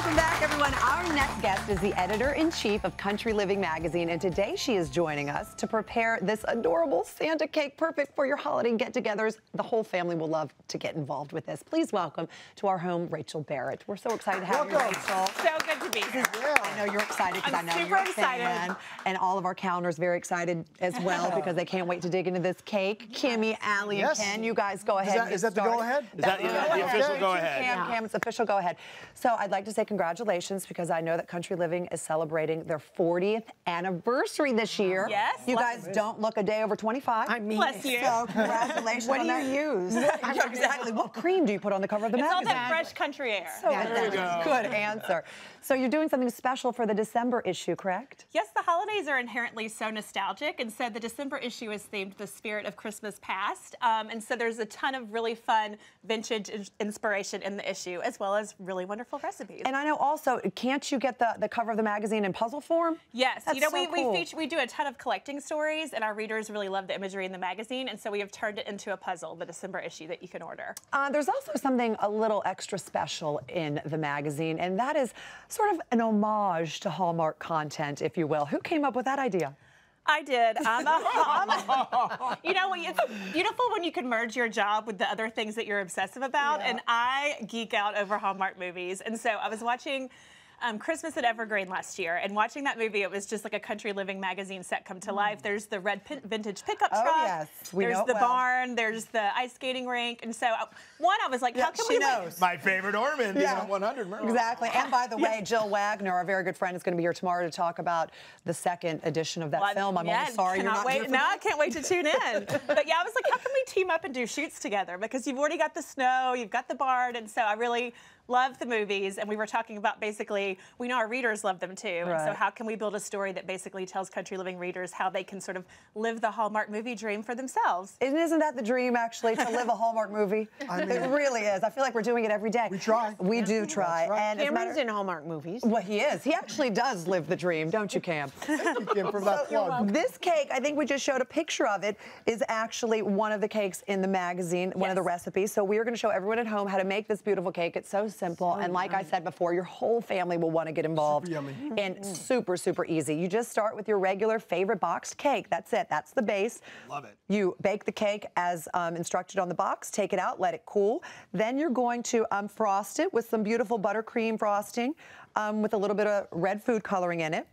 Welcome back, everyone. Our next guest is the editor-in-chief of Country Living magazine, and today she is joining us to prepare this adorable Santa cake, perfect for your holiday get-togethers. The whole family will love to get involved with this. Please welcome to our home, Rachel Barrett. We're so excited to have you, Rachel. So good to be here. Yeah. I know you're excited because I know you're a fan, and all of our calendars very excited as well because they can't wait to dig into this cake. Kimmy, Allie, and Ken, you guys go ahead. Is that the go-ahead? Is that the official go-ahead? Cam, it's official go-ahead. So I'd like to say congratulations because I know that Country Living is celebrating their 40th anniversary this year. Yes. You guys don't look a day over 25. I mean, bless you. So congratulations. What do you use? Exactly. What cream do you put on the cover of the magazine? It's all that fresh country air. So there we go. Good answer. So you're doing something special for the December issue, correct? Yes, the holidays are inherently so nostalgic, and so the December issue is themed the spirit of Christmas past. And so there's a ton of really fun vintage inspiration in the issue, as well as really wonderful recipes. And I know also, can't you get the cover of the magazine in puzzle form? Yes, That's you know, so cool. we do a ton of collecting stories, and our readers really love the imagery in the magazine, and so we have turned it into a puzzle, the December issue that you can order. There's also something a little extra special in the magazine, and that is sort of an homage to Hallmark content, if you will. Who came up with that idea? I did. You know, it's beautiful when you can merge your job with the other things that you're obsessive about, and I geek out over Hallmark movies. And so I was watching Christmas at Evergreen last year, and watching that movie, it was just like a Country Living magazine set come to life. There's the red vintage pickup truck. Oh, yes. There's the barn. There's the ice skating rink. And so, one, I was like, how can we knows. My favorite Ormond. Yeah, 100. Remember? Exactly. And by the way, Jill Wagner, our very good friend, is going to be here tomorrow to talk about the second edition of that film. I'm only sorry you're not here for that. I can't wait to tune in. But yeah, I was like, how can we team up and do shoots together? Because you've already got the snow, you've got the barn, and so I really love the movies, and we were talking about basically, we know our readers love them too, and so how can we build a story that basically tells Country Living readers how they can sort of live the Hallmark movie dream for themselves? And isn't that the dream, actually, to live a Hallmark movie? I mean, it really is. I feel like we're doing it every day. We try. We do try. Right. And Cameron's in Hallmark movies. Well, he is. He actually does live the dream, don't you, Cam? Thank you, Kim, for that plug. This cake, I think we just showed a picture of it, is actually one of the cakes in the magazine, one of the recipes. So we are going to show everyone at home how to make this beautiful cake. It's so simple, and like I said before, your whole family will want to get involved. Super yummy. And super, super easy. You just start with your regular favorite boxed cake. That's it. That's the base. Love it. You bake the cake as instructed on the box, take it out, let it cool. Then you're going to frost it with some beautiful buttercream frosting with a little bit of red food coloring in it.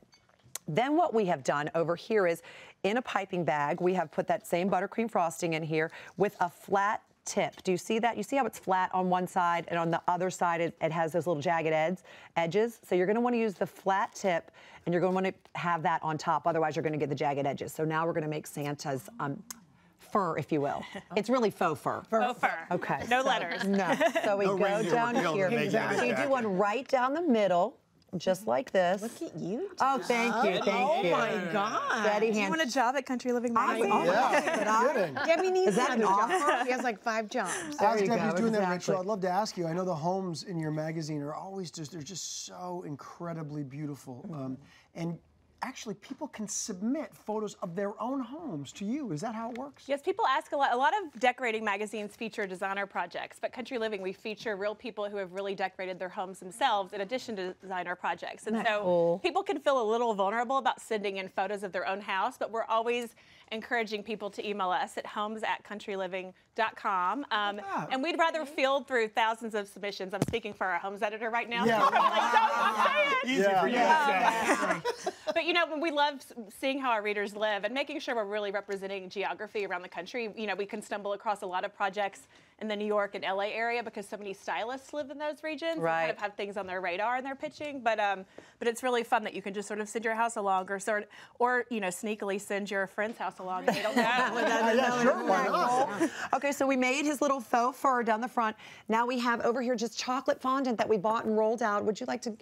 Then what we have done over here is, in a piping bag, we have put that same buttercream frosting in here with a flat tip. Do you see that? You see how it's flat on one side, and on the other side it has those little jagged edges? So you're going to want to use the flat tip, and you're going to want to have that on top. Otherwise, you're going to get the jagged edges. So now we're going to make Santa's fur, if you will. It's really faux fur. Faux fur. Okay. No letters. No. So we go down here. So you do one right down the middle, just like this. Look at you. Oh, thank you. Thank you. Oh, my God. Steady Do you hand. want a job at Country Living magazine? Kidding. Debbie needs Is that an offer? He has like 5 jobs. As you Debbie's go, doing that, exactly. Rachel, I'd love to ask you. I know the homes in your magazine are always they're just so incredibly beautiful. And actually, people can submit photos of their own homes to you. Is that how it works? Yes, people ask a lot. A lot of decorating magazines feature designer projects, but Country Living, we feature real people who have really decorated their homes themselves in addition to designer projects. And so people can feel a little vulnerable about sending in photos of their own house, but we're always encouraging people to email us at homes@countryliving.com. And we'd rather field through thousands of submissions. I'm speaking for our homes editor right now. Yeah. So we're like, don't say it. Easy for you to say. But you know, we love seeing how our readers live and making sure we're really representing geography around the country. You know, we can stumble across a lot of projects in the New York and LA area because so many stylists live in those regions and kind of have things on their radar and they're pitching. But it's really fun that you can just sort of send your house along or you know, sneakily send your friend's house along. They don't know. Yeah, sure, why not? Okay, so we made his little faux fur down the front. Now we have over here just chocolate fondant that we bought and rolled out. Would you like to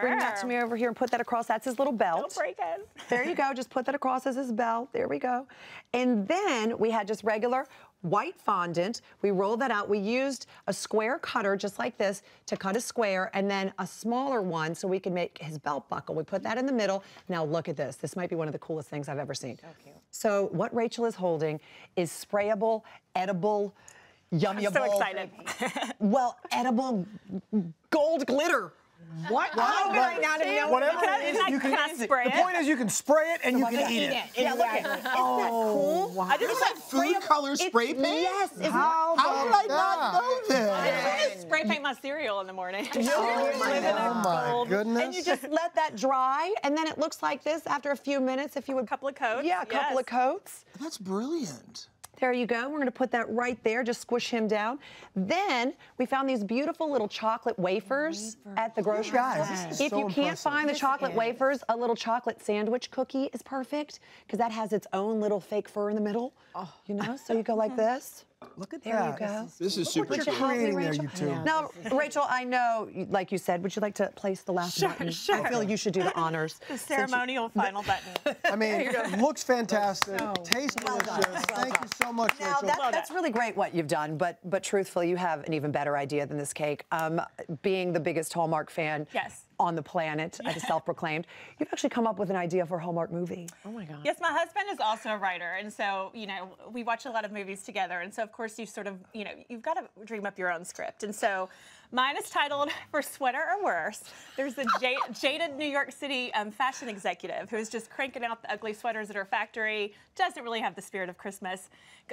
bring that to me over here and put that across? That's his little belt. Don't break it. There you go. Just put that across as his belt. There we go. And then we had just regular white fondant. We rolled that out. We used a square cutter just like this to cut a square, and then a smaller one so we could make his belt buckle. We put that in the middle. Now look at this. This might be one of the coolest things I've ever seen. So what Rachel is holding is sprayable, edible, yummy-able. I'm so excited. Well, edible gold glitter. What? Oh, right now to know Whatever Can I, it is, can I- you can I spray The it? point is you can spray it and you can eat it. Yeah, look at it. Oh, Wow. I just like Food color spray paint? Yes. how How did I not know I that? just spray paint my cereal in the morning. Oh my goodness. And you just let that dry, and then it looks like this after a few minutes. If you would, A couple of coats. yeah, a couple of yes. coats. That's brilliant. There you go. We're going to put that right there. Just squish him down. Then we found these beautiful little chocolate wafers at the grocery Guys, store. this is If so you can't impressive. find the chocolate is. wafers, a little chocolate sandwich cookie is perfect because that has its own little fake fur in the middle. You know, so you go like this. Look at There that. you go. This is super What you're cute. creating there, Rachel? you two. Yeah. Now, Rachel, I know, like you said, would you like to place the last button? sure. I feel you should do the honors. The ceremonial final button. I mean, looks fantastic. Tastes delicious. Thank you so much, Now, Rachel. that's really great what you've done, but truthfully, you have an even better idea than this cake. Being the biggest Hallmark fan Yes. on the planet, I just self-proclaimed, you've actually come up with an idea for a Hallmark movie. Oh my God. Yes, my husband is also a writer, and so, you know, we watch a lot of movies together, and so, of course, you sort of, you know, you've got to dream up your own script. And so mine is titled For Sweater or Worse. There's a jaded New York City fashion executive who is just cranking out the ugly sweaters at her factory, doesn't really have the spirit of Christmas,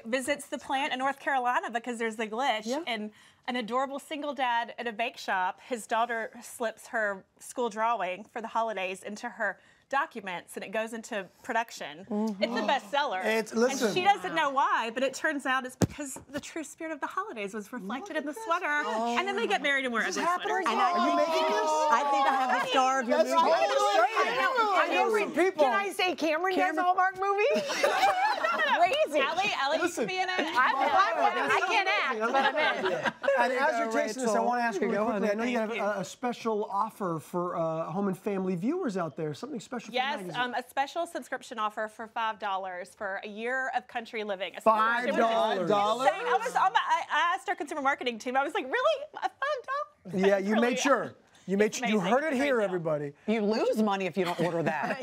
visits the plant in North Carolina because there's a glitch, and an adorable single dad at a bake shop, his daughter slips her school drawing for the holidays into her documents and it goes into production. It's a bestseller. Listen. And she doesn't know why, but it turns out it's because the true spirit of the holidays was reflected in the sweater. And then they get married and wear ugly sweaters. Are you making this? I think I have the star of your movie. I know some people. Can I say Cameron does Hallmark movies? Crazy. Allie used to be in it. I can't act, but I'm in. And as you're tasting this, I want to ask you Go really quickly. I on. know you Thank have a special offer for home and family viewers out there. Something special for Yes, the magazine. a special subscription offer for $5 for a year of country living. A $5? subscription, which is insane. I asked our consumer marketing team. I was like, really? $5? Yeah, you Really, made sure. You it's heard it amazing. here, Great deal. everybody. You lose money if you don't order that.